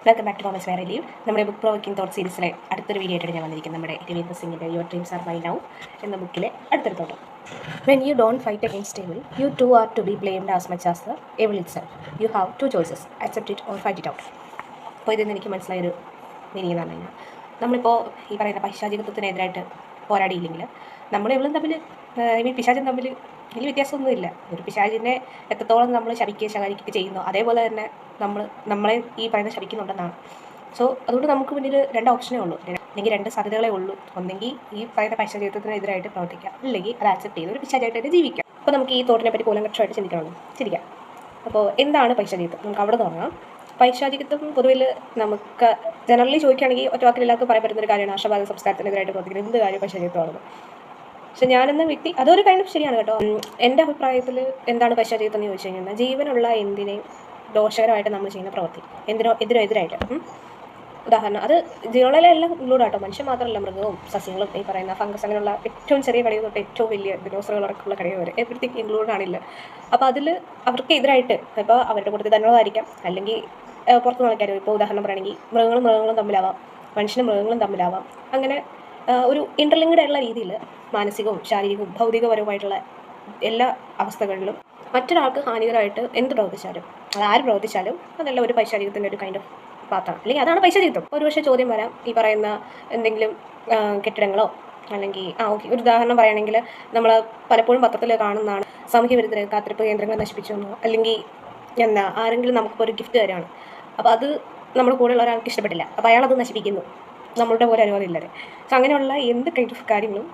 Welcome back to Thomas വേറെ ലീവ്. നമ്മുടെ ബുക്ക് പ്രൊവോക്കിംഗ് തോട്ട് സീരീസിലെ അടുത്തൊരു വീഡിയോ ആയിട്ട് ഞാൻ വന്നിരിക്കുന്നത് നമ്മുടെ രവീന്ദ്ര സിംഗിൻ്റെ your dreams are my now എന്ന ബുക്കിലെ അടുത്തൊരു thought. When you don't fight against evil, you too are to be blamed as much as the evil itself. You have two choices, accept it or fight it out. അപ്പോൾ ഇതെന്ന് എനിക്ക് മനസ്സിലായൊരു meaning എന്ന് പറഞ്ഞു കഴിഞ്ഞാൽ, നമ്മളിപ്പോൾ ഈ പറയുന്ന പൈശാചികത്വത്തിനെതിരായിട്ട് പോരാടിയില്ലെങ്കിൽ നമ്മൾ എവളും തമ്മിൽ പിശാചും തമ്മിൽ വലിയ വ്യത്യാസമൊന്നുമില്ല. ഒരു പിശാചിനെ എത്രത്തോളം നമ്മൾ ശപിക്കുകയും ശകാരിക്കുകയും ചെയ്യുന്നു, അതേപോലെ തന്നെ നമ്മളെ ഈ പറയുന്ന ശപിക്കുന്നുണ്ടെന്നാണ്. സോ അതുകൊണ്ട് നമുക്ക് മുന്നിൽ രണ്ട് ഓപ്ഷനേ ഉള്ളൂ, അല്ലെങ്കിൽ രണ്ട് സാധ്യതകളേ ഉള്ളൂ. ഒന്നെങ്കിൽ ഈ പറയുന്ന പൈശാചികത്വത്തിനെതിരായിട്ട് പ്രവർത്തിക്കാം, അല്ലെങ്കിൽ അത് ആക്സെപ്റ്റ് ചെയ്ത് ഒരു പിശാചായിട്ട് ജീവിക്കാം. അപ്പോൾ നമുക്ക് ഈ തോട്ടിനെ പറ്റി കൂലങ്കക്ഷമായിട്ട് ചിന്തിക്കാം. അപ്പോൾ എന്താണ് പൈശാചികത്വം? നമുക്ക് അവിടെ തുടങ്ങാം. പൈശാചികത്വം പൊതുവിൽ നമുക്ക് ജനറലി ചോദിക്കുകയാണെങ്കിൽ ഒറ്റ വാക്കിൽ എല്ലാവർക്കും പറയാൻ പറ്റുന്ന ഒരു കാര്യമാണ് ആശാവാദ സംസ്കാരത്തിനെതിരായിട്ട് പ്രവർത്തിക്കുന്നത് എന്ത് കാര്യം പൈശാചികത്വമാണെന്ന്. പക്ഷെ ഞാനെന്ന വ്യക്തി അതൊരു കാര്യം ശരിയാണ് കേട്ടോ. എൻ്റെ അഭിപ്രായത്തിൽ എന്താണ് പൈശാചികത്വം എന്ന് ചോദിച്ചു കഴിഞ്ഞാൽ, ജീവനുള്ള എന്തിനേയും ദോഷകരമായിട്ട് നമ്മൾ ചെയ്യുന്ന പ്രവൃത്തി, എതിരായിട്ട്. ഉദാഹരണം, അത് ജീവനിലെല്ലാം ഇൻക്ലൂഡ് ആട്ടോ, മനുഷ്യൻ മാത്രമല്ല, മൃഗവും സസ്യങ്ങളും ഈ പറയുന്ന ഫംഗസ് അങ്ങനെയുള്ള ഏറ്റവും ചെറിയ കടികൾ തൊട്ട് ഏറ്റവും വലിയ ദിനോസറുകളടക്കമുള്ള കടികൾ വരെ എവരിത്തിങ് ഇൻക്ലൂഡ് ആണില്ല. അപ്പോൾ അതിൽ അവർക്ക് എതിരായിട്ട് ഇപ്പോൾ അവരുടെ കൂട്ടത്തിൽ തന്നെയുള്ളതായിരിക്കാം, അല്ലെങ്കിൽ പുറത്ത് നടക്കാരും. ഇപ്പോൾ ഉദാഹരണം പറയുകയാണെങ്കിൽ മൃഗങ്ങളും തമ്മിലാവാം, മനുഷ്യനും മൃഗങ്ങളും തമ്മിലാവാം. അങ്ങനെ ഒരു ഇൻ്റർലിങ്ക്ഡ് ആയിട്ടുള്ള രീതിയിൽ മാനസികവും ശാരീരികവും ഭൗതികപരവുമായിട്ടുള്ള എല്ലാ അവസ്ഥകളിലും മറ്റൊരാൾക്ക് ഹാനികരമായിട്ട് എന്ത് പ്രവർത്തിച്ചാലും, അത് ആര് പ്രവർത്തിച്ചാലും അതല്ല ഒരു പൈശാചികത്തിൻ്റെ ഒരു കൈൻഡ് ഓഫ് പാത്താണ്, അല്ലെങ്കിൽ അതാണ് പൈശാചികത്വം. ഒരുപക്ഷെ ചോദ്യം വരാം, ഈ പറയുന്ന എന്തെങ്കിലും കെട്ടിടങ്ങളോ അല്ലെങ്കിൽ ഓക്കെ, ഒരു ഉദാഹരണം പറയുകയാണെങ്കിൽ നമ്മൾ പലപ്പോഴും പത്രത്തിൽ കാണുന്നതാണ്, സാമൂഹ്യ വിരുദ്ധരെ കാത്തിരിപ്പ് കേന്ദ്രങ്ങൾ നശിപ്പിച്ചു എന്നോ, അല്ലെങ്കിൽ ആരെങ്കിലും നമുക്കിപ്പോൾ ഒരു ഗിഫ്റ്റ് തരാണ്, അപ്പോൾ അത് നമ്മുടെ കൂടെയുള്ള ഒരാൾക്ക് ഇഷ്ടപ്പെട്ടില്ല, അപ്പോൾ അയാളത് നശിപ്പിക്കുന്നു നമ്മളുടെ പോലെ അനുവാദമില്ലാതെ. സോ അങ്ങനെയുള്ള എന്ത് കൈൻഡ് ഓഫ് കാര്യങ്ങളും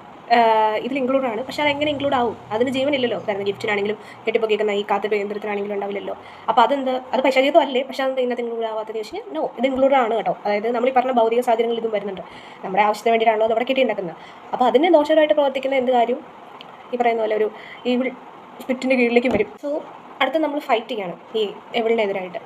ഇതിൽ ഇൻക്ലൂഡ് ആണ്. പക്ഷേ അതെങ്ങനെ ഇൻക്ലൂഡ് ആവും? അതിന് ജീവനില്ലല്ലോ. കാരണം ഗിഫ്റ്റിനാണെങ്കിലും കെട്ടിപ്പൊക്കിക്കുന്ന ഈ കാത്തിരിപ്പ് കേന്ദ്രത്തിനാണെങ്കിലും ഉണ്ടാവില്ലല്ലോ. അപ്പോൾ അത് പൈശാചികത്വം അല്ലേ? പക്ഷേ അത് ഇന്നത്തെ ഇൻക്ലൂഡ് ആവാത്തതെന്ന് വെച്ച് കഴിഞ്ഞാൽ നോ, ഇത് ഇൻക്ലൂഡ് ആണ് കേട്ടോ. അതായത് നമ്മൾ ഈ പറഞ്ഞ ഭൗതിക സാഹചര്യങ്ങൾ ഇതും വരുന്നുണ്ട്, നമ്മുടെ ആവശ്യത്തിന് വേണ്ടിയിട്ടാണല്ലോ അത് അവിടെ കെട്ടിയുണ്ടാക്കുന്നത്. അപ്പോൾ അതിന് ദോഷകരമായിട്ട് പ്രവർത്തിക്കുന്ന എന്ത് കാര്യം ഈ പറയുന്ന പോലെ ഒരു ഈവിൾ സ്പിരിറ്റിൻ്റെ കീഴിലേക്കും വരും. സോ അടുത്ത് നമ്മൾ ഫൈറ്റ് ചെയ്യാണ് ഈ എവിളിനെതിരായിട്ട്.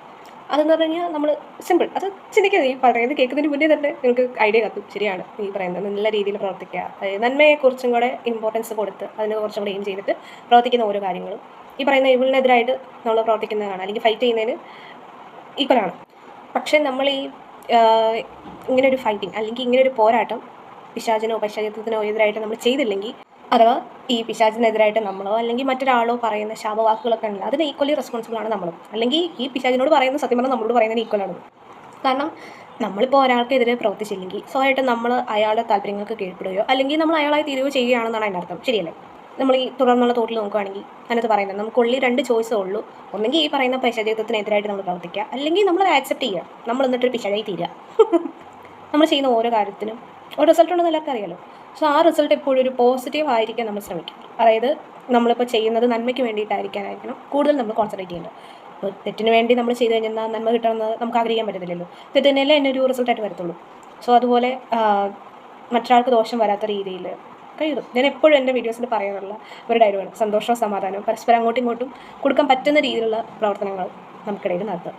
അതെന്ന് പറഞ്ഞു കഴിഞ്ഞാൽ നമ്മൾ സിമ്പിൾ, അത് ചിന്തിക്കുന്നത് ഈ പറയുന്നത് കേൾക്കുന്നതിന് മുന്നേ തന്നെ നിങ്ങൾക്ക് ഐഡിയ കത്തും. ശരിയാണ്, ഈ പറയുന്നത് നല്ല രീതിയിൽ പ്രവർത്തിക്കുക, അതായത് നന്മയെക്കുറിച്ചും കൂടെ ഇമ്പോർട്ടൻസ് കൊടുത്ത് അതിന് കുറച്ചും കൂടെ എയിം ചെയ്തിട്ട് പ്രവർത്തിക്കുന്ന ഓരോ കാര്യങ്ങളും ഈ പറയുന്ന ഇവിളിനെതിരായിട്ട് നമ്മൾ പ്രവർത്തിക്കുന്നതാണ്, അല്ലെങ്കിൽ ഫൈറ്റ് ചെയ്യുന്നതിന് ഈക്വലാണ്. പക്ഷേ നമ്മൾ ഈ ഇങ്ങനെ ഒരു ഫൈറ്റിംഗ് അല്ലെങ്കിൽ ഇങ്ങനെ ഒരു പോരാട്ടം പിശാചിനോ പൈശാചിത്വത്തിനോ എതിരായിട്ട് നമ്മൾ ചെയ്തില്ലെങ്കിൽ, അഥവാ ഈ പിശാചിനെതിരായിട്ട് നമ്മളോ അല്ലെങ്കിൽ മറ്റൊരാളോ പറയുന്ന ശാപവാക്കുകളൊക്കെ ഉണ്ടല്ലോ, അതിന് ഈക്വലി റെസ്പോൺസിബിൾ ആണ് നമ്മളും. അല്ലെങ്കിൽ ഈ പിശാചിനോട് പറയുന്ന സത്യം പറഞ്ഞാൽ നമ്മളോട് പറയുന്നതിന് ഈക്വലാണ്. കാരണം നമ്മളിപ്പോൾ ഒരാൾക്കെതിരെ പ്രവർത്തിച്ചില്ലെങ്കിൽ സ്വയമായിട്ട് നമ്മൾ അയാളുടെ താല്പര്യങ്ങൾക്ക് കീഴ്പ്പെടുകയോ അല്ലെങ്കിൽ നമ്മൾ അയാളായി തീരുകയോ ചെയ്യുകയാണെന്നാണ് അതിൻ്റെ അർത്ഥം. ശരിയല്ലേ? നമ്മൾ ഈ തുടർന്നുള്ള തോട്ടിൽ നോക്കുകയാണെങ്കിൽ അതിനകത്ത് പറയുന്നത് നമുക്ക് ഉള്ളി രണ്ട് ചോയ്സേ ഉള്ളൂ. ഒന്നെങ്കിൽ ഈ പറയുന്ന പൈശാചിത്വത്തിനെതിരായിട്ട് നമ്മൾ പ്രവർത്തിക്കുക, അല്ലെങ്കിൽ നമ്മൾ ആക്സെപ്റ്റ് ചെയ്യുക, നമ്മൾ എന്നിട്ടൊരു പിശാചായി തീരുക. നമ്മൾ ചെയ്യുന്ന ഓരോ കാര്യത്തിനും ഒരു റിസൾട്ട് ഉണ്ടെന്ന് എല്ലാവർക്കും അറിയാലോ. സോ ആ റിസൾട്ട് എപ്പോഴും ഒരു പോസിറ്റീവ് ആയിരിക്കാൻ നമ്മൾ ശ്രമിക്കുക. അതായത് നമ്മളിപ്പോൾ ചെയ്യുന്നത് നന്മയ്ക്ക് വേണ്ടിയിട്ടായിരിക്കണം കൂടുതൽ നമ്മൾ കോൺസെൻട്രേറ്റ് ചെയ്യേണ്ടത്. അപ്പോൾ തെറ്റിന് വേണ്ടി നമ്മൾ ചെയ്ത് കഴിഞ്ഞാൽ നന്മ കിട്ടണമെന്ന് നമുക്ക് ആഗ്രഹിക്കാൻ പറ്റത്തില്ലല്ലോ. തെറ്റിനല്ലേ തന്നെ ഒരു റിസൾട്ടായിട്ട് വരത്തുള്ളൂ. സോ അതുപോലെ മറ്റൊരാൾക്ക് ദോഷം വരാത്ത രീതിയിൽ കഴിയുന്നു. ഞാൻ എപ്പോഴും എൻ്റെ വീഡിയോസിൽ പറയാനുള്ള ഒരു ഡയലോഗാണ്, സന്തോഷവും സമാധാനവും പരസ്പരം അങ്ങോട്ടും ഇങ്ങോട്ടും കൊടുക്കാൻ പറ്റുന്ന രീതിയിലുള്ള പ്രവർത്തനങ്ങൾ നമുക്കിടയിൽ നടത്തുക.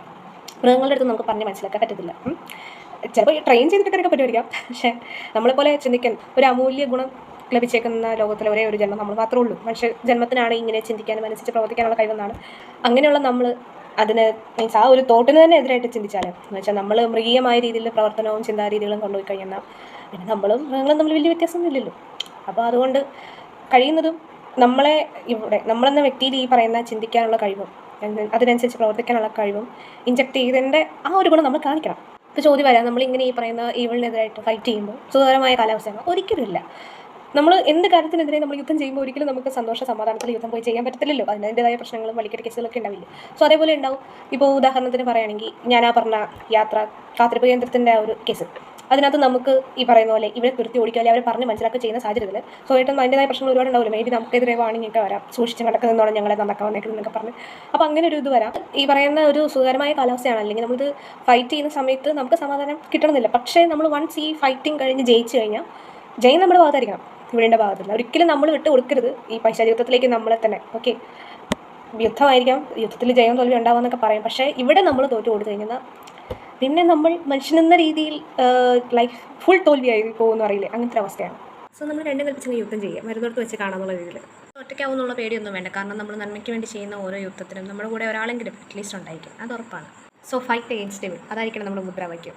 മൃഗങ്ങളുടെ അടുത്ത് നമുക്ക് പറഞ്ഞ് മനസ്സിലാക്കാൻ പറ്റത്തില്ല. ചിലപ്പോൾ ട്രെയിൻ ചെയ്തിട്ടൊക്കെ പറ്റുമായിരിക്കാം, പക്ഷേ നമ്മളെപ്പോലെ ചിന്തിക്കാൻ ഒരു അമൂല്യ ഗുണം ലഭിച്ചേക്കുന്ന ലോകത്തിലെ ഒരേ ഒരു ജന്മം നമ്മൾ മാത്രമേ ഉള്ളൂ. മനുഷ്യ ജന്മത്തിനാണ് ഇങ്ങനെ ചിന്തിക്കാനും അനുസരിച്ച് പ്രവർത്തിക്കാനുള്ള കഴിവെന്നാണ്. അങ്ങനെയുള്ള നമ്മൾ അതിന് മീൻസ് ആ ഒരു തോട്ടിന് തന്നെ എതിരായിട്ട് ചിന്തിച്ചാൽ, എന്ന് വെച്ചാൽ നമ്മൾ മൃഗീയമായ രീതിയിൽ പ്രവർത്തനവും ചിന്താരീതികളും കൊണ്ടുപോയി കഴിഞ്ഞാൽ പിന്നെ നമ്മളും മൃഗങ്ങളും തമ്മിൽ വലിയ വ്യത്യാസമൊന്നും ഇല്ലല്ലോ. അപ്പോൾ അതുകൊണ്ട് കഴിയുന്നതും നമ്മളെന്ന വ്യക്തിയിൽ ഈ പറയുന്ന ചിന്തിക്കാനുള്ള കഴിവും അതിനനുസരിച്ച് പ്രവർത്തിക്കാനുള്ള കഴിവും ഇൻജക്ട് ചെയ്തതിൻ്റെ ആ ഒരു ഗുണം നമ്മൾ കാണിക്കണം. ഇപ്പോൾ ചോദ്യം വരാം, നമ്മളിങ്ങനെ ഈ പറയുന്ന ഈവിളിനെതിരായിട്ട് ഫൈറ്റ് ചെയ്യുമ്പോൾ സുഖകരമായ കാലാവസ്ഥയാണ്? ഒരിക്കലും ഇല്ല. നമ്മൾ എന്ത് കാര്യത്തിനെതിരെ നമ്മൾ യുദ്ധം ചെയ്യുമ്പോൾ ഒരിക്കലും നമുക്ക് സന്തോഷ സമാധാനത്തിൽ യുദ്ധം പോയി ചെയ്യാൻ പറ്റത്തില്ലല്ലോ. അതിൻ്റെതായ പ്രശ്നങ്ങളും വലിക്കെട്ട് കേസുകളൊക്കെ ഉണ്ടാവില്ല. സോ അതേപോലെ ഉണ്ടാവും. ഇപ്പോൾ ഉദാഹരണത്തിന് പറയുകയാണെങ്കിൽ ഞാൻ പറഞ്ഞ കാത്തിരിപ്പ് കേന്ദ്രത്തിൻ്റെ ആ ഒരു കേസ്, അതിനകത്ത് നമുക്ക് ഈ പറയുന്ന പോലെ ഇവരെ നിർത്തി ഓടിക്കുക, അല്ലെങ്കിൽ അവർ പറഞ്ഞ് മനസ്സിലാക്കി ചെയ്യുന്ന സാഹചര്യത്തിൽ സ്വയമായിട്ടും അതിൻ്റെതായ പ്രശ്നങ്ങൾ ഒരുപാട് ഉണ്ടാവില്ല. മേബി നമുക്കെതിരെ വാണിങ്ങൊക്കെ വരാം, സൂക്ഷിച്ച് നടക്കുന്നതോടെ ഞങ്ങളെ നന്നാക്കാൻ വന്നേക്കുന്നതൊക്കെ പറഞ്ഞ്. അപ്പോൾ അങ്ങനെ ഒരു ഇത് വരാം. ഈ പറയുന്ന ഒരു സുഖകരമായ കാലാവസ്ഥയാണ്, അല്ലെങ്കിൽ നമ്മളിത് ഫൈറ്റ് ചെയ്യുന്ന സമയത്ത് നമുക്ക് സമാധാനം കിട്ടണമെന്നില്ല. പക്ഷേ നമ്മൾ വൺസ് ഈ ഫൈറ്റിംഗ് കഴിഞ്ഞ് ജയിച്ചു കഴിഞ്ഞാൽ ജയം നമ്മുടെ ഭാഗത്തായിരിക്കണം, ഇവിടേൻ്റെ ഭാഗത്തില്ല. ഒരിക്കലും നമ്മൾ വിട്ട് കൊടുക്കരുത് ഈ പൈശാചിത്വത്തിലേക്ക് നമ്മളെ തന്നെ. ഓക്കെ, യുദ്ധമായിരിക്കാം, യുദ്ധത്തിൽ ജയം തോൽവി ഉണ്ടാവാമെന്നൊക്കെ പറയും, പക്ഷേ ഇവിടെ നമ്മൾ തോറ്റു കൊടുത്തു കഴിഞ്ഞാൽ പിന്നെ നമ്മൾ മനുഷ്യനെന്ന രീതിയിൽ ലൈഫ് ഫുൾ തോൽവിയായി പോകുമെന്ന് അറിയില്ലേ, അങ്ങനത്തെ അവസ്ഥയാണ്. സോ നമ്മൾ രണ്ടും കൽപ്പിച്ച് യുദ്ധം ചെയ്യുക, മരുന്നിടത്ത് വെച്ച് കാണാമെന്നുള്ള രീതിയിൽ. ഒറ്റയ്ക്കാവുന്നുള്ള പേടിയൊന്നും വേണ്ട, കാരണം നമ്മൾ നന്മയ്ക്ക് വേണ്ടി ചെയ്യുന്ന ഓരോ യുദ്ധത്തിനും നമ്മുടെ കൂടെ ഒരാളെങ്കിലും അറ്റ്ലീസ്റ്റ് ഉണ്ടായിരിക്കും, അത് ഉറപ്പാണ്. സോ ഫൈറ്റ് അഗെയിൻസ്റ്റ് ഡെവിൾ, അതായിരിക്കണം നമ്മുടെ മുദ്രാവാക്യം.